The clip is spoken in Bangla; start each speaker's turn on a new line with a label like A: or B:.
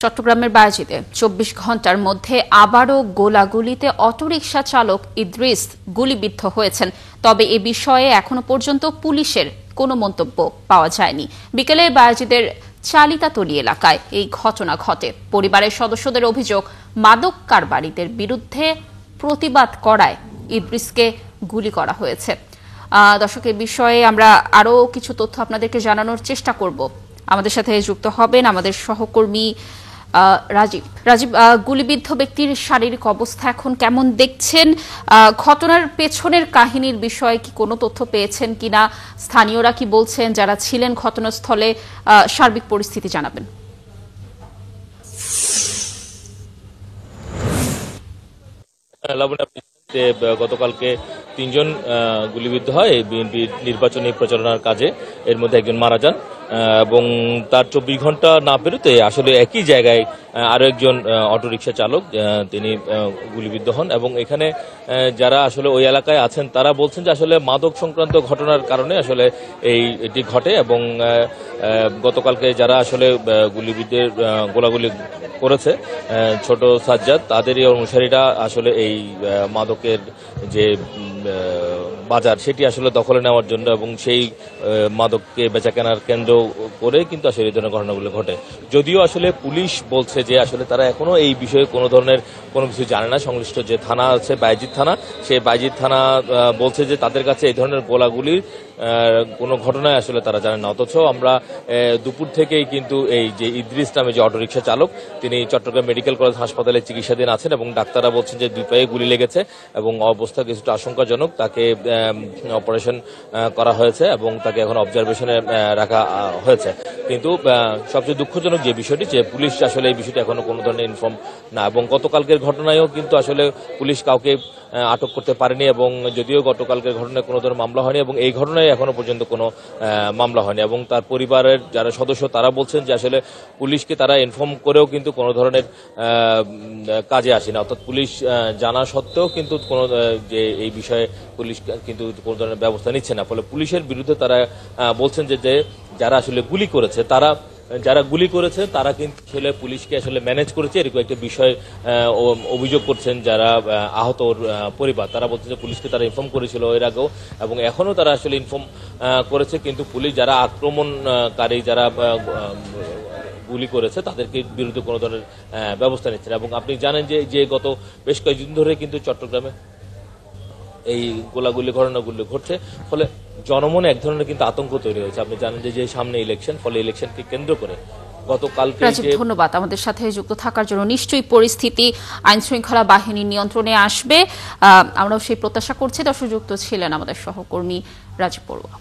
A: চট্টগ্রামের বায়েজিদে ২৪ ঘন্টার মধ্যে আবারও গোলাগুলিতে অটোরিকশা চালক ইদ্রিস গুলিবিদ্ধ হয়েছেন। তবে এ বিষয়ে এখনো পর্যন্ত পুলিশের কোনো মন্তব্য পাওয়া যায়নি। বিকেলে বায়েজিদের চালিতাতলী এলাকায় এই ঘটনা ঘটে। পরিবারের সদস্যদের অভিযোগ, মাদক কারবারিদের বিরুদ্ধে প্রতিবাদ করায় ইদ্রিসকে গুলি করা হয়েছে। দর্শক, এ বিষয়ে আমরা আরও কিছু তথ্য আপনাদেরকে জানানোর চেষ্টা করব। আমাদের সাথে যুক্ত হবেন আমাদের সহকর্মী রাজীব। গুলিবিদ্ধ ব্যক্তির শারীরিক অবস্থা এখন কেমন দেখছেন? ঘটনার পেছনের কাহিনীর বিষয়ে কি কোনো তথ্য পেয়েছেন কিনা? স্থানীয়রা কি বলছেন? যারা ছিলেন ঘটনাস্থলে, সার্বিক পরিস্থিতি জানাবেন।
B: গতকালকে ৩ জন গুলিবিদ্ধ হয় বিএনপির নির্বাচনী প্রচারণার কাজে। এর মধ্যে একজন মারা যান এবং তার ২৪ ঘন্টা না পেরোতে আসলে একই জায়গায় আরো একজন অটোরিকশা চালক তিনি গুলিবিদ্ধ হন। এবং এখানে যারা আসলে ওই এলাকায় আছেন তারা বলছেন যে আসলে মাদক সংক্রান্ত ঘটনার কারণে আসলে এটি ঘটে। এবং গতকালকে যারা আসলে গুলিবিদ্ধের গোলাগুলি করেছে ছোট সাজ্জাদ, তাদেরই অনুসারীরা আসলে এই মাদকের যে বাজার সেটি আসলে দখলে নেওয়ার জন্য এবং সেই মাদককে বেচাকেনার কেন্দ্র করে কিন্তু আসলে এই ধরনের ঘটনাগুলো ঘটে। যদিও আসলে পুলিশ বলছে যে আসলে তারা এখনো এই বিষয়ে কোনো ধরনের কোনো কিছু জানে না। সংশ্লিষ্ট যে থানা আছে বায়েজিদ থানা, সেই বায়েজিদ থানা বলছে যে তাদের কাছে এই ধরনের গোলাগুলির কোনো ঘটনায় আসলে তারা জানেন না। অথচ আমরা দুপুর থেকেই কিন্তু এই যে ইদ্রিস নামে যে অটোরিকশা চালক, তিনি চট্টগ্রাম মেডিকেল কলেজ হাসপাতালে চিকিৎসাধীন আছেন এবং ডাক্তাররা বলছেন যে 2 পায়ে গুলি লেগেছে এবং অবস্থা কিছুটা আশঙ্কাজনক। তাকে অপারেশন করা হয়েছে এবং তাকে এখন অবজারভেশনে রাখা হয়েছে। কিন্তু সবচেয়ে দুঃখজনক যে বিষয়টি, যে পুলিশ আসলে এই বিষয়টি এখনো কোনো ধরনের ইনফর্ম না। এবং গতকালকের ঘটনায়ও কিন্তু আসলে পুলিশ কাউকে আটক করতে পারেনি এবং যদিও গতকালকের ঘটনায় কোনো ধরনের মামলা হয়নি এবং এই ঘটনায় এখনো পর্যন্ত কোনো মামলা হয়নি। এবং তার পরিবারের যারা সদস্য তারা বলছেন যে আসলে পুলিশকে তারা ইনফর্ম করেও কিন্তু কোনো ধরনের কাজে আসে না। অর্থাৎ পুলিশ জানা সত্ত্বেও কিন্তু কোনো যে এই বিষয়ে পুলিশ কিন্তু কোনো ধরনের ব্যবস্থা নিচ্ছে না। ফলে পুলিশের বিরুদ্ধে তারা বলছেন যে যারা আসলে গুলি করেছে তারা কিন্তু আসলে পুলিশকে আসলে ম্যানেজ করেছে, এরকম একটা বিষয় অভিযোগ করছেন যারা আহতর পরিবার। তারা বলছেন যে পুলিশকে তারা ইনফর্ম করেছিল এর আগেও এবং এখনো তারা আসলে ইনফর্ম করেছে, কিন্তু পুলিশ যারা আক্রমণকারী, যারা গুলি করেছে তাদেরকে বিরুদ্ধে কোনো ধরনের ব্যবস্থা নিচ্ছে না। এবং আপনি জানেন যে গত বেশ কয়েকদিন ধরে কিন্তু চট্টগ্রামে এই গোলাগুলি ঘটনাগুলি ঘটছে, ফলে জনমনে এক ধরনের কিন্তু আতঙ্ক তৈরি হয়েছে। আপনি জানেন যে সামনে ইলেকশন, ফলে ইলেকশনকে কেন্দ্র করে গতকালকে।
A: ধন্যবাদ আমাদের সাথে যুক্ত থাকার জন্য। নিশ্চয়ই পরিস্থিতি আইন শৃঙ্খলা বাহিনীর নিয়ন্ত্রণে আসবে, আমরাও সেই প্রত্যাশা করছি। দর্শক, যুক্ত ছিলেন আমাদের সহকর্মী রাজীব বড়ুয়া।